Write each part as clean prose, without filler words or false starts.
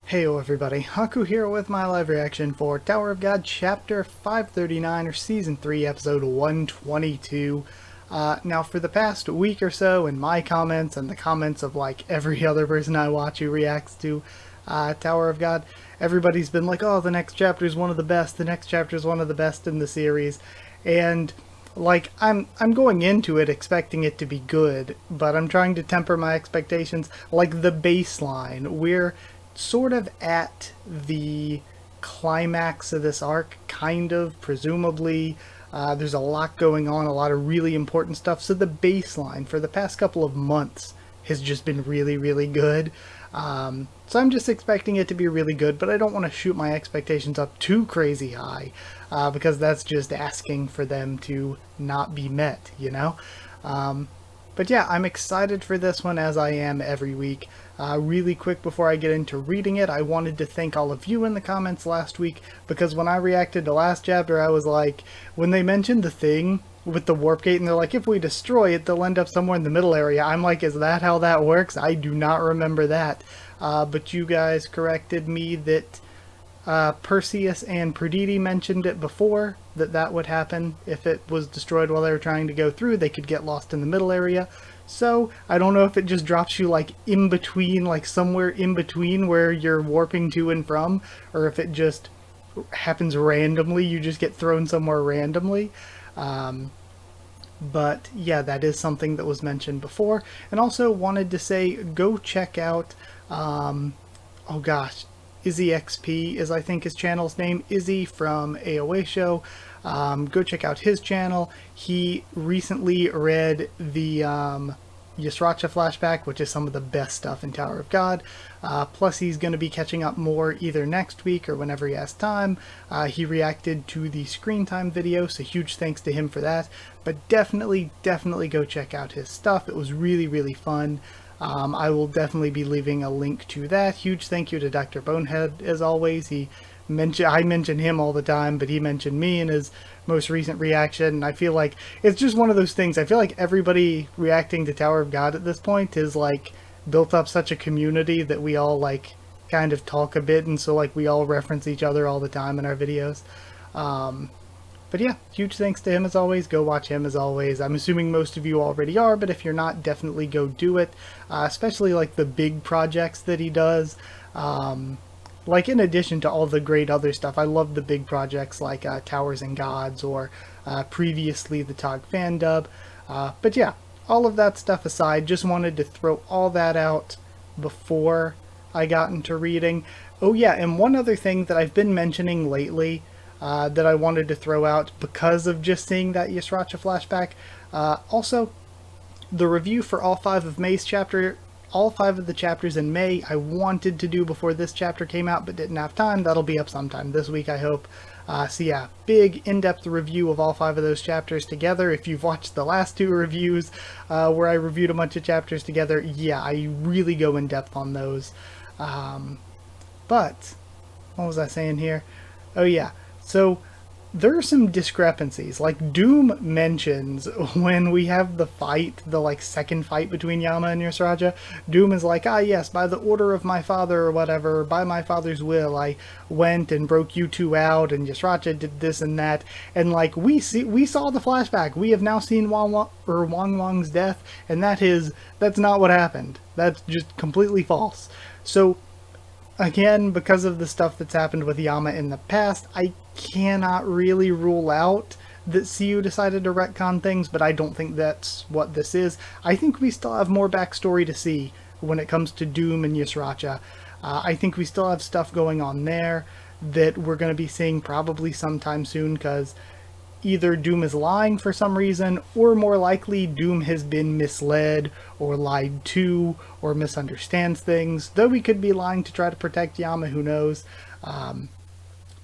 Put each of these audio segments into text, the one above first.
Heyo everybody, Haku here with my live reaction for Tower of God Chapter 539 or Season 3 Episode 122. Now for the past week or so in my comments and the comments of like every other person I watch who reacts to Tower of God, everybody's been like, oh, the next chapter is one of the best, the next chapter is one of the best in the series. And like I'm going into it expecting it to be good, but I'm trying to temper my expectations. Like the baseline, we're sort of at the climax of this arc, kind of, presumably. There's a lot going on, a lot of really important stuff. So the baseline for the past couple of months has just been really, really good. So I'm just expecting it to be really good, but I don't want to shoot my expectations up too crazy high, because that's just asking for them to not be met, you know? But yeah, I'm excited for this one as I am every week. Really quick before I get into reading it, I wanted to thank all of you in the comments last week, because when I reacted to last chapter, I was like, when they mentioned the thing with the warp gate and they're like, if we destroy it, they'll end up somewhere in the middle area. I'm like, is that how that works? I do not remember that. But you guys corrected me that Perseus and Perditi mentioned it before, that would happen if it was destroyed while they were trying to go through. They could get lost in the middle area. So I don't know if it just drops you like in between, like somewhere in between where you're warping to and from, or if it just happens randomly, you just get thrown somewhere randomly. But yeah, that is something that was mentioned before. And also wanted to say, go check out, oh gosh, Izzy XP is I think his channel's name, Izzy from AOA Show. Go check out his channel. He recently read the Ysracha flashback, which is some of the best stuff in Tower of God. Plus he's going to be catching up more either next week or whenever he has time. He reacted to the screen time video, so huge thanks to him for that. But definitely go check out his stuff. It was really, really fun. I will definitely be leaving a link to that. Huge thank you to Dr. Bonehead, as always. I mention him all the time, but he mentioned me in his most recent reaction, and I feel like it's just one of those things. I feel like everybody reacting to Tower of God at this point is like built up such a community that we all like kind of talk a bit, and so like we all reference each other all the time in our videos. But yeah, huge thanks to him as always. Go watch him as always. I'm assuming most of you already are, but if you're not, definitely go do it. Especially like the big projects that he does. Like in addition to all the great other stuff, I love the big projects like Towers and Gods or previously the Tog fan dub. But yeah, all of that stuff aside, just wanted to throw all that out before I got into reading. Oh yeah, and one other thing that I've been mentioning lately, that I wanted to throw out because of just seeing that Ysracha flashback. Also, the review for all five of the chapters in May, I wanted to do before this chapter came out, but didn't have time. That'll be up sometime this week, I hope. So yeah, big in-depth review of all five of those chapters together. If you've watched the last two reviews, where I reviewed a bunch of chapters together, yeah, I really go in depth on those. But, what was I saying here? Oh yeah. So there are some discrepancies. Like Doom mentions when we have the fight, the like second fight between Yama and Ysracha, Doom is like, ah yes, by the order of my father or whatever, by my father's will, I went and broke you two out, and Ysracha did this and that. And like we saw the flashback. We have now seen Wang Wang's death, and that's not what happened. That's just completely false. So again, because of the stuff that's happened with Yama in the past, I cannot really rule out that CU decided to retcon things, but I don't think that's what this is. I think we still have more backstory to see when it comes to Doom and Ysracha. I think we still have stuff going on there that we're going to be seeing probably sometime soon, because either Doom is lying for some reason, or more likely Doom has been misled or lied to or misunderstands things, though he could be lying to try to protect Yama, who knows.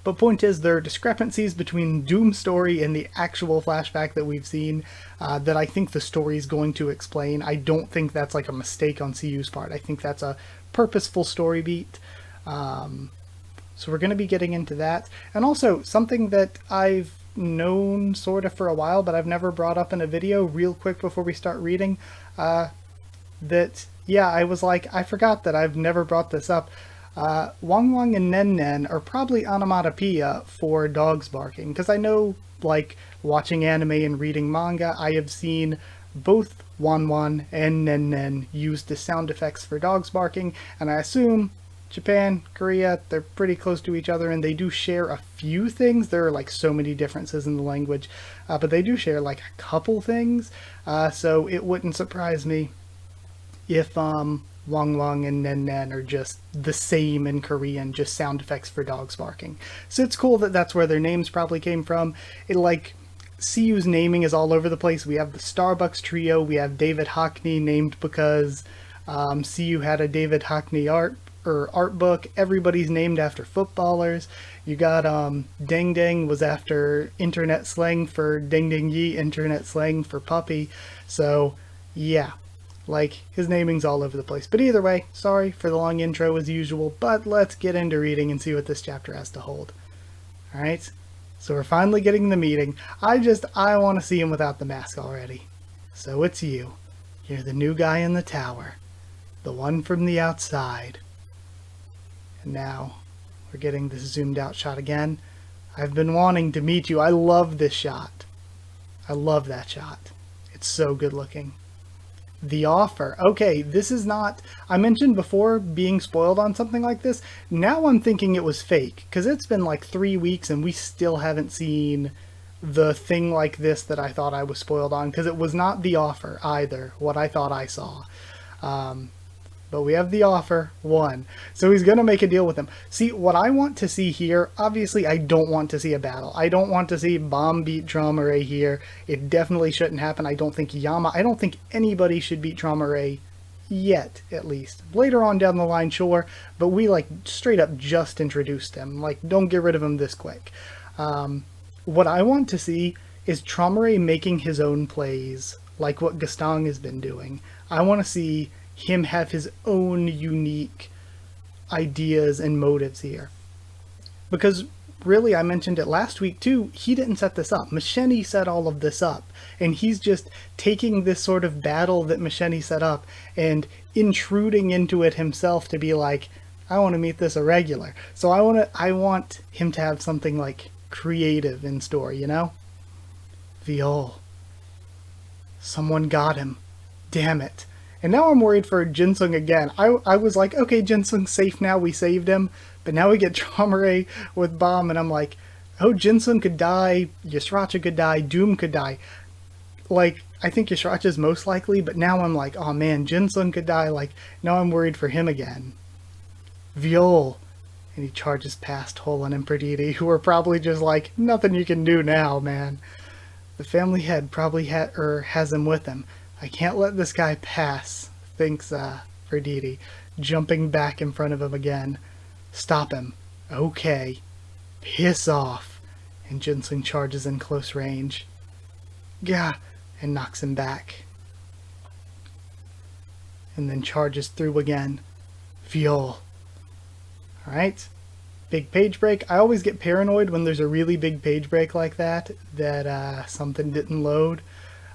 But point is, there are discrepancies between Doom's story and the actual flashback that we've seen that I think the story is going to explain. I don't think that's like a mistake on CU's part. I think that's a purposeful story beat. So we're going to be getting into that. And also, something that I've known sort of for a while, but I've never brought up in a video, real quick before we start reading, that, yeah, I was like, I forgot that I've never brought this up. Wang Wang and Nen Nen are probably onomatopoeia for dogs barking, because I know, like, watching anime and reading manga, I have seen both Wan Wan and Nen Nen used as sound effects for dogs barking, and I assume Japan, Korea, they're pretty close to each other, and they do share a few things. There are like so many differences in the language, but they do share like a couple things, so it wouldn't surprise me if Wang Wang and Nen Nen are just the same in Korean, just sound effects for dogs barking. So it's cool that that's where their names probably came from. It like CU's naming is all over the place. We have the Starbucks trio. We have David Hockney named because CU had a David Hockney art book. Everybody's named after footballers. You got Deng Deng was after internet slang for Ding Ding Yi, internet slang for puppy. So yeah, like, his naming's all over the place. But either way, sorry for the long intro as usual, but let's get into reading and see what this chapter has to hold. Alright, so we're finally getting the meeting. I want to see him without the mask already. So it's you. You're the new guy in the tower. The one from the outside. And now, we're getting this zoomed out shot again. I've been wanting to meet you. I love this shot. I love that shot. It's so good looking. The offer. Okay, this is not... I mentioned before being spoiled on something like this. Now I'm thinking it was fake, because it's been like 3 weeks and we still haven't seen the thing like this that I thought I was spoiled on, because it was not the offer either, what I thought I saw. But we have the offer, 1. So he's going to make a deal with him. See, what I want to see here, obviously I don't want to see a battle. I don't want to see Bomb beat Traumare here. It definitely shouldn't happen. I don't think I don't think anybody should beat Traumare yet, at least. Later on down the line, sure, but we, like, straight up just introduced him. Like, don't get rid of him this quick. What I want to see is Traumare making his own plays, like what Gaston has been doing. I want to see him have his own unique ideas and motives here. Because really, I mentioned it last week too, he didn't set this up. Macheni set all of this up. And he's just taking this sort of battle that Macheni set up and intruding into it himself to be like, I want to meet this irregular. So I want him to have something like creative in store, you know? Viol. Someone got him. Damn it. And now I'm worried for Jinsung again. I was like, okay, Jinsung's safe now, we saved him. But now we get Traumare with Bomb, and I'm like, oh, Jinsung could die, Yasracha could die, Doom could die. Like, I think Yasracha's most likely, but now I'm like, oh man, Jinsung could die. Like, now I'm worried for him again. Viol. And he charges past Holan and Perditi, who are probably just like, nothing you can do now, man. The family head probably has him with him. I can't let this guy pass, thinks Perditi, jumping back in front of him again. Stop him. Okay. Piss off. And Jinsung charges in close range. Gah! And knocks him back. And then charges through again. Viol. Alright. Big page break. I always get paranoid when there's a really big page break like that something didn't load.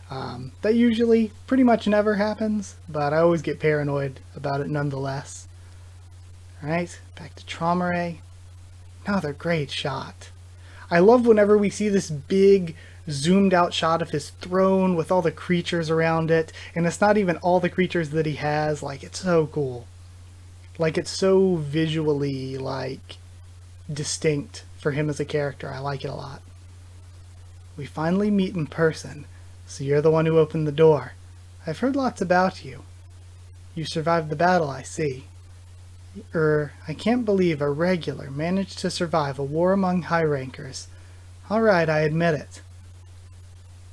That usually pretty much never happens, but I always get paranoid about it nonetheless. Alright, back to Traumare. Another great shot. I love whenever we see this big zoomed out shot of his throne with all the creatures around it, and it's not even all the creatures that he has. Like, it's so cool. Like, it's so visually, like, distinct for him as a character. I like it a lot. We finally meet in person. So you're the one who opened the door. I've heard lots about you. You survived the battle, I see. I can't believe a regular managed to survive a war among high rankers. Alright, I admit it.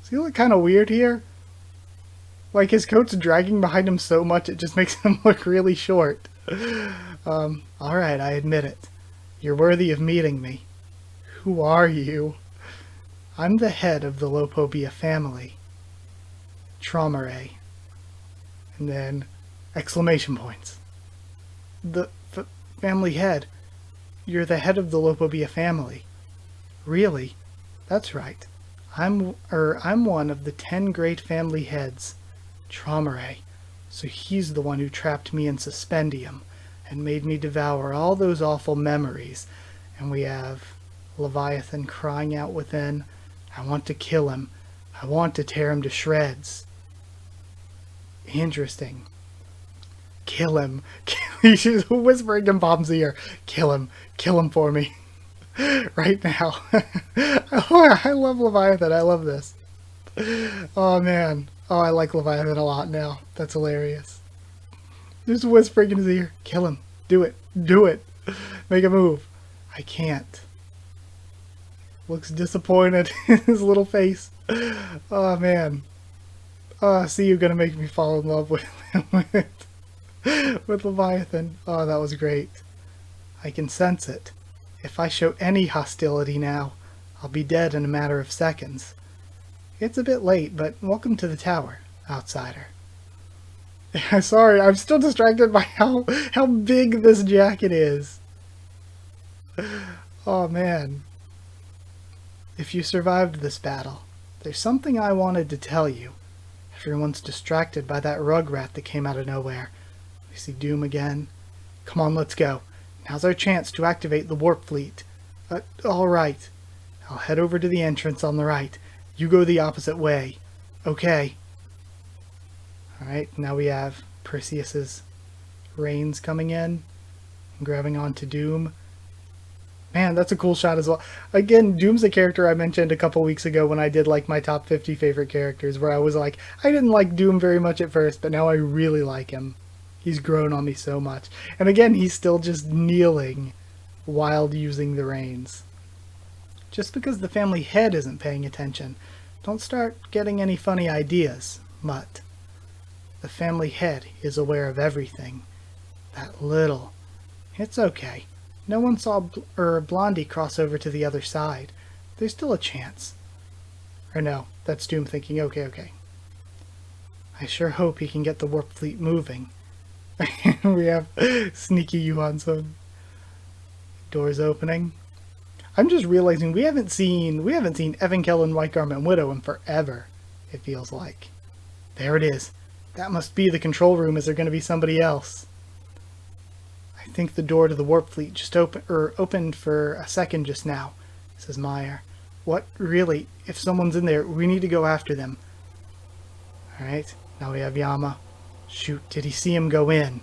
Does he look kind of weird here? Like, his coat's dragging behind him so much it just makes him look really short. Alright, I admit it. You're worthy of meeting me. Who are you? I'm the head of the Lopobia family. Traumare. And then exclamation points. The family head. You're the head of the Lopobia family. Really? That's right. I'm one of the 10 great family heads. Traumare. So he's the one who trapped me in Suspendium. and made me devour all those awful memories. And we have Leviathan crying out within, I want to kill him. I want to tear him to shreds. Interesting. Kill him. She's whispering in Bob's ear. Kill him. Kill him for me. Right now. Oh, I love Leviathan. I love this. Oh, man. Oh, I like Leviathan a lot now. That's hilarious. Just whispering in his ear. Kill him. Do it. Do it. Make a move. I can't. Looks disappointed in his little face. Oh, man. Oh, see, you're going to make me fall in love with with Leviathan. Oh, that was great. I can sense it. If I show any hostility now, I'll be dead in a matter of seconds. It's a bit late, but welcome to the tower, outsider. Sorry, I'm still distracted by how big this jacket is. Oh, man. If you survived this battle, there's something I wanted to tell you. Everyone's distracted by that rugrat that came out of nowhere. We see Doom again. Come on, let's go. Now's our chance to activate the warp fleet. Alright. I'll head over to the entrance on the right. You go the opposite way. Okay. Alright, now we have Perseus's reins coming in and grabbing onto Doom. Man, that's a cool shot as well. Again, Doom's a character I mentioned a couple weeks ago when I did like my top 50 favorite characters, where I was like, I didn't like Doom very much at first, but now I really like him. He's grown on me so much. And again, he's still just kneeling while using the reins. Just because the family head isn't paying attention, don't start getting any funny ideas, Mutt. The family head is aware of everything. That little. It's okay. No one saw Blondie cross over to the other side. There's still a chance. Or no, that's Doom thinking, okay. I sure hope he can get the warp fleet moving. We have sneaky Johansson. Doors opening. I'm just realizing we haven't seen Evan Kellen, White Garment Widow in forever, it feels like. There it is. That must be the control room. Is there going to be somebody else? I think the door to the warp fleet just opened for a second just now, says Meyer. What? Really? If someone's in there, we need to go after them. Alright, now we have Yama. Shoot, did he see him go in?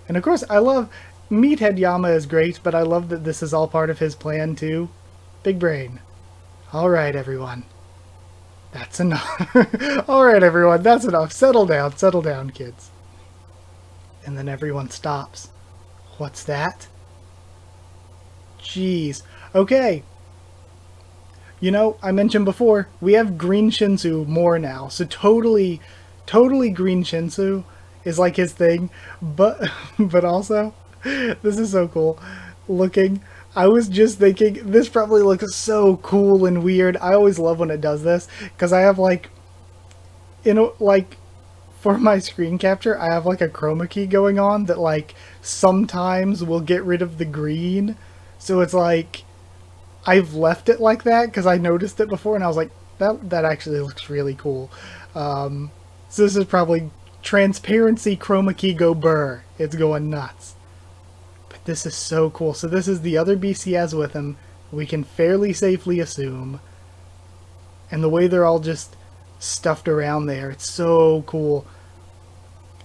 And of course, I love... Meathead Yama is great, but I love that this is all part of his plan too. Big brain. Alright, everyone. That's enough. Alright, everyone, that's enough. Settle down, kids. And then everyone stops. What's that? Jeez. Okay. You know, I mentioned before, we have Green Shinsu more now. So totally Green Shinsu is like his thing. But also, this is so cool. Looking, I was just thinking, this probably looks so cool and weird. I always love when it does this, because I have like, for my screen capture, I have like a chroma key going on that like sometimes will get rid of the green. So it's like, I've left it like that because I noticed it before and I was like, that actually looks really cool. So this is probably transparency chroma key go burr. It's going nuts. But this is so cool. So this is the other beast he has with him. We can fairly safely assume. And the way they're all just stuffed around there, it's so cool.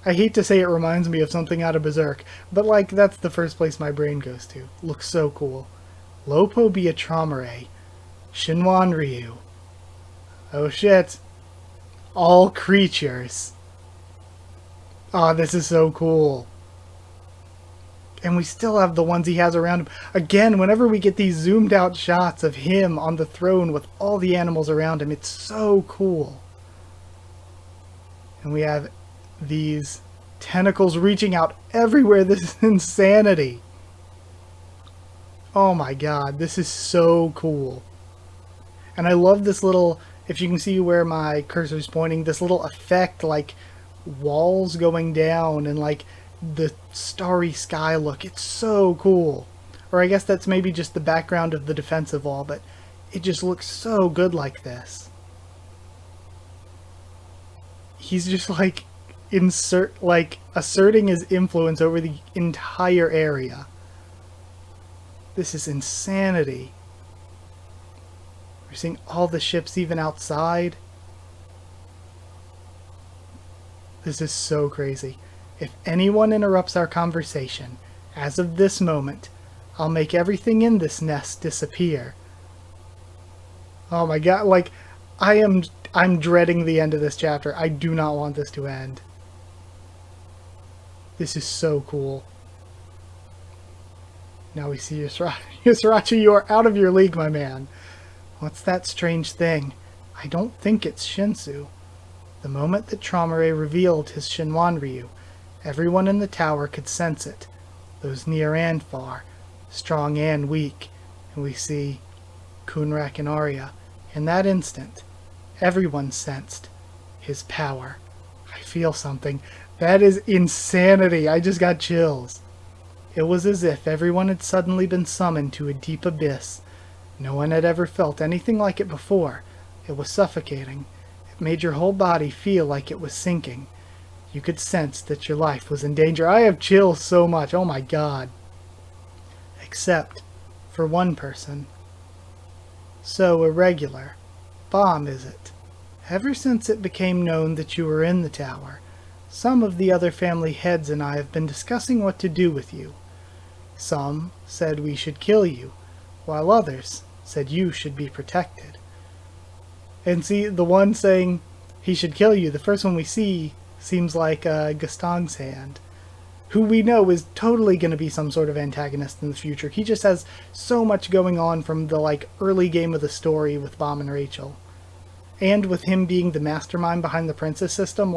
I hate to say it reminds me of something out of Berserk, but like that's the first place my brain goes to. Looks so cool. Lopo Beatromere. Shinwan Ryu. Oh shit. All creatures. Oh, this is so cool. And we still have the ones he has around him. Again, whenever we get these zoomed out shots of him on the throne with all the animals around him, it's so cool. And we have these tentacles reaching out everywhere. This is insanity. Oh my god, this is so cool. And I love this little, if you can see where my cursor's pointing, this little effect, like walls going down and like the starry sky look. It's so cool. Or I guess that's maybe just the background of the defensive wall, but it just looks so good like this. He's just like asserting his influence over the entire area. This is insanity. We're seeing all the ships even outside. This is so crazy. If anyone interrupts our conversation, as of this moment, I'll make everything in this nest disappear. Oh my god, like, I'm dreading the end of this chapter. I do not want this to end. This is so cool. Now we see Yusrachi. Yusrachi, you are out of your league, my man. What's that strange thing? I don't think it's Shinsu. The moment that Traumare revealed his Shinwanryu, everyone in the tower could sense it. Those near and far, strong and weak. And we see Kunrak and Arya. In that instant, everyone sensed his power. I feel something. That is insanity. I just got chills. It was as if everyone had suddenly been summoned to a deep abyss. No one had ever felt anything like it before. It was suffocating. It made your whole body feel like it was sinking. You could sense that your life was in danger. I have chills so much. Oh my god. Except for one person. So irregular. Bomb, is it? Ever since it became known that you were in the tower, some of the other family heads and I have been discussing what to do with you. Some said we should kill you, while others said you should be protected. And see, the one saying he should kill you, the first one we see seems like Gastong's hand, who we know is totally going to be some sort of antagonist in the future. He just has so much going on from the early game of the story with Bomb and Rachel. And with him being the mastermind behind the princess system,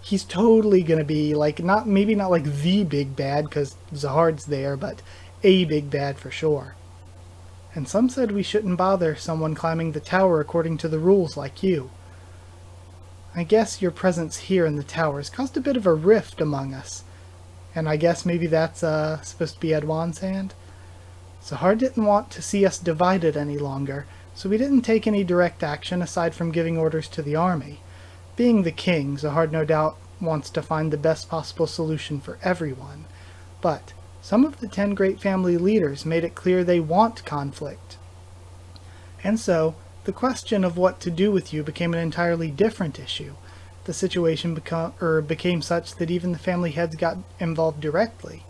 he's totally going to be maybe not the big bad because Zahard's there, but a big bad for sure. And some said we shouldn't bother someone climbing the tower according to the rules like you. I guess your presence here in the tower has caused a bit of a rift among us. And I guess maybe that's supposed to be Edwan's hand? Zahard didn't want to see us divided any longer, so we didn't take any direct action aside from giving orders to the army. Being the king, Zahard no doubt wants to find the best possible solution for everyone. But some of the 10 great family leaders made it clear they want conflict. And so, the question of what to do with you became an entirely different issue. The situation became such that even the family heads got involved directly.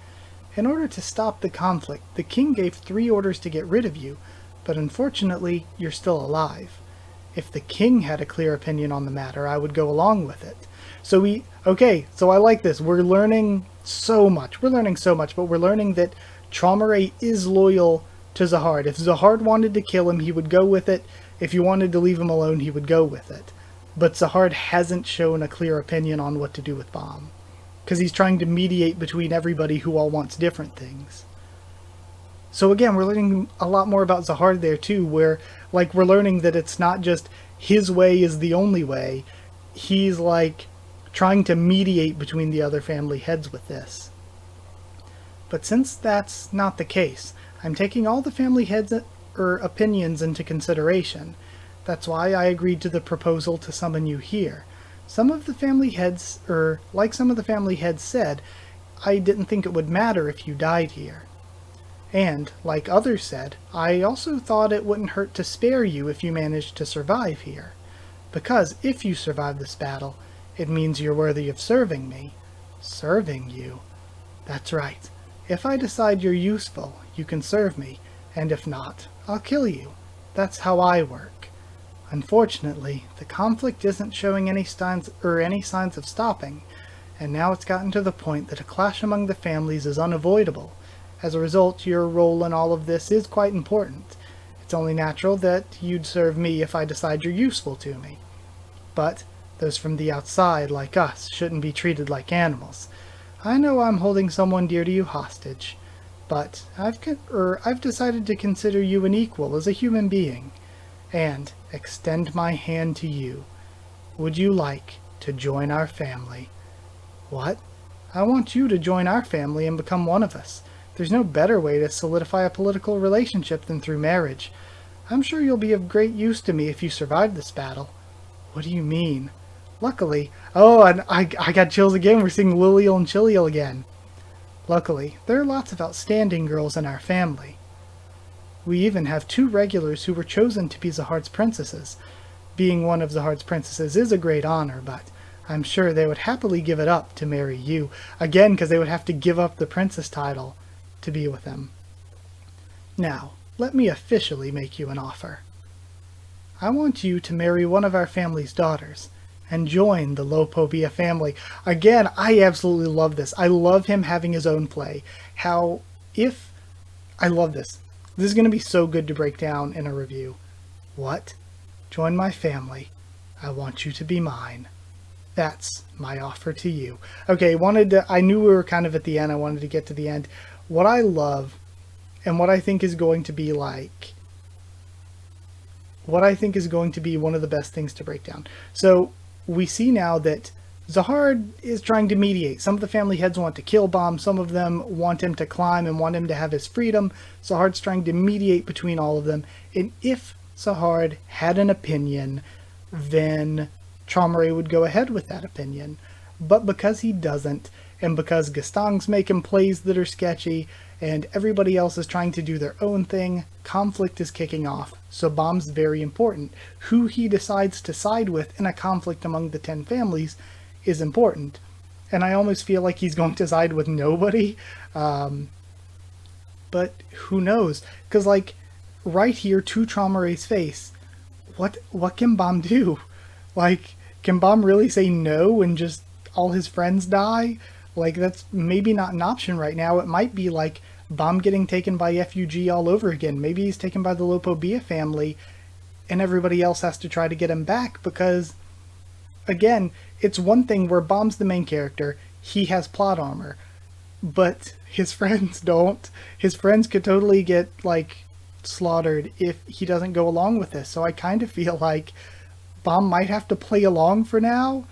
In order to stop the conflict, the king gave 3 orders to get rid of you, but unfortunately, you're still alive. If the king had a clear opinion on the matter, I would go along with it. So I like this. We're learning so much. But we're learning that Traumare is loyal to Zahard. If Zahard wanted to kill him, he would go with it. If he wanted to leave him alone, he would go with it. But Zahard hasn't shown a clear opinion on what to do with Bomb, because he's trying to mediate between everybody who all wants different things. So again, we're learning a lot more about Zahard there too, where we're learning that it's not just his way is the only way. He's trying to mediate between the other family heads with this. But since that's not the case, I'm taking all the family heads' opinions into consideration. That's why I agreed to the proposal to summon you here. Some of the family heads, some of the family heads said, I didn't think it would matter if you died here. And, like others said, I also thought it wouldn't hurt to spare you if you managed to survive here. Because if you survive this battle, it means you're worthy of serving me. Serving you? That's right. If I decide you're useful, you can serve me, and if not, I'll kill you. That's how I work. Unfortunately, the conflict isn't showing any signs of stopping, and now it's gotten to the point that a clash among the families is unavoidable. As a result, your role in all of this is quite important. It's only natural that you'd serve me if I decide you're useful to me. But those from the outside, like us, shouldn't be treated like animals. I know I'm holding someone dear to you hostage, but I've decided to consider you an equal as a human being, and extend my hand to you. Would you like to join our family? What? I want you to join our family and become one of us. There's no better way to solidify a political relationship than through marriage. I'm sure you'll be of great use to me if you survive this battle. What do you mean? Luckily, oh, and I got chills again. We're seeing Lilial and Chilial again. Luckily, there are lots of outstanding girls in our family. We even have 2 regulars who were chosen to be Zahart's princesses. Being one of Zahart's princesses is a great honor, but I'm sure they would happily give it up to marry you. Again, because they would have to give up the princess title to be with them. Now, let me officially make you an offer. I want you to marry one of our family's daughters and join the Lopobia family. Again, I absolutely love this. I love him having his own play. I love this. This is going to be so good to break down in a review. What? Join my family. I want you to be mine. That's my offer to you. Okay, I knew we were kind of at the end. I wanted to get to the end. What I love and what I think is going to be one of the best things to break down. So we see now that Zahar is trying to mediate. Some of the family heads want to kill Bomb. Some of them want him to climb and want him to have his freedom. Zahar's trying to mediate between all of them. And if Zahar had an opinion, then Traumeré would go ahead with that opinion. But because he doesn't, and because Gastong's making plays that are sketchy, and everybody else is trying to do their own thing, conflict is kicking off. So Bomb's very important. Who he decides to side with in a conflict among the 10 families is important. And I almost feel like he's going to side with nobody. But who knows? Because, like, right here to Traumeré's face, what can Bomb do? Like, can Bomb really say no and just all his friends die? Like, that's maybe not an option right now. It might be like Bomb getting taken by FUG all over again. Maybe he's taken by the Lopobia family and everybody else has to try to get him back because, again, it's one thing where Bomb's the main character. He has plot armor. But his friends don't. His friends could totally get, like, slaughtered if he doesn't go along with this. So I kind of feel like Bomb might have to play along for now.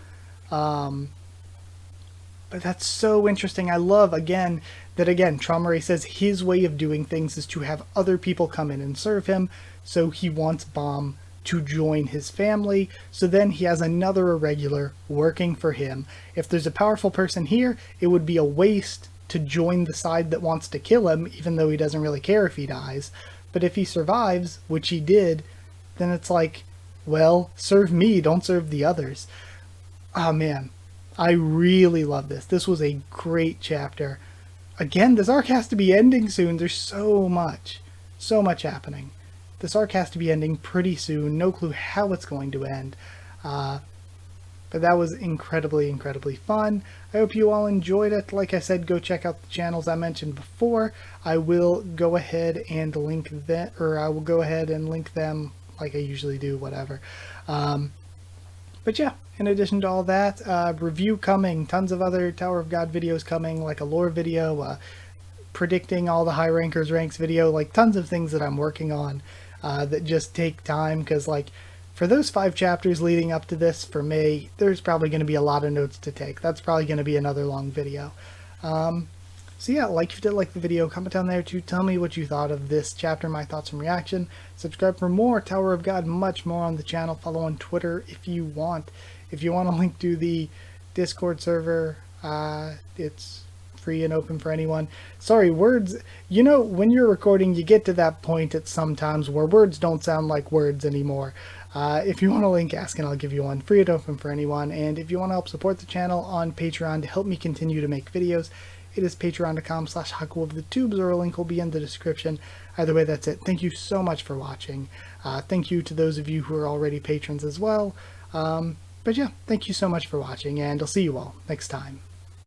But that's so interesting. I love, again, Traumeré says his way of doing things is to have other people come in and serve him. So he wants Bomb to join his family. So then he has another irregular working for him. If there's a powerful person here, it would be a waste to join the side that wants to kill him, even though he doesn't really care if he dies. But if he survives, which he did, then it's like, well, serve me, don't serve the others. Oh man, I really love this. This was a great chapter. Again, this arc has to be ending soon. There's so much happening. This arc has to be ending pretty soon. No clue how it's going to end. But that was incredibly, incredibly fun. I hope you all enjoyed it. Like I said, go check out the channels I mentioned before. I will go ahead and link them, like I usually do, whatever. But yeah, in addition to all that, review coming, tons of other Tower of God videos coming, like a lore video, predicting all the high rankers ranks video, like tons of things that I'm working on that just take time, because like for those 5 chapters leading up to this, for me, there's probably going to be a lot of notes to take. That's probably going to be another long video. So yeah, like if you did like the video, comment down there to tell me what you thought of this chapter, my thoughts and reaction. Subscribe for more Tower of God, much more on the channel. Follow on Twitter if you want. If you want a link to the Discord server, it's free and open for anyone. Sorry, words, you know, when you're recording, you get to that point at sometimes where words don't sound like words anymore. If you want a link, ask and I'll give you one. Free and open for anyone. And if you want to help support the channel on Patreon to help me continue to make videos, it is patreon.com/Haku of the Tubes, or a link will be in the description. Either way, that's it. Thank you so much for watching. Thank you to those of you who are already patrons as well. But yeah, thank you so much for watching, and I'll see you all next time.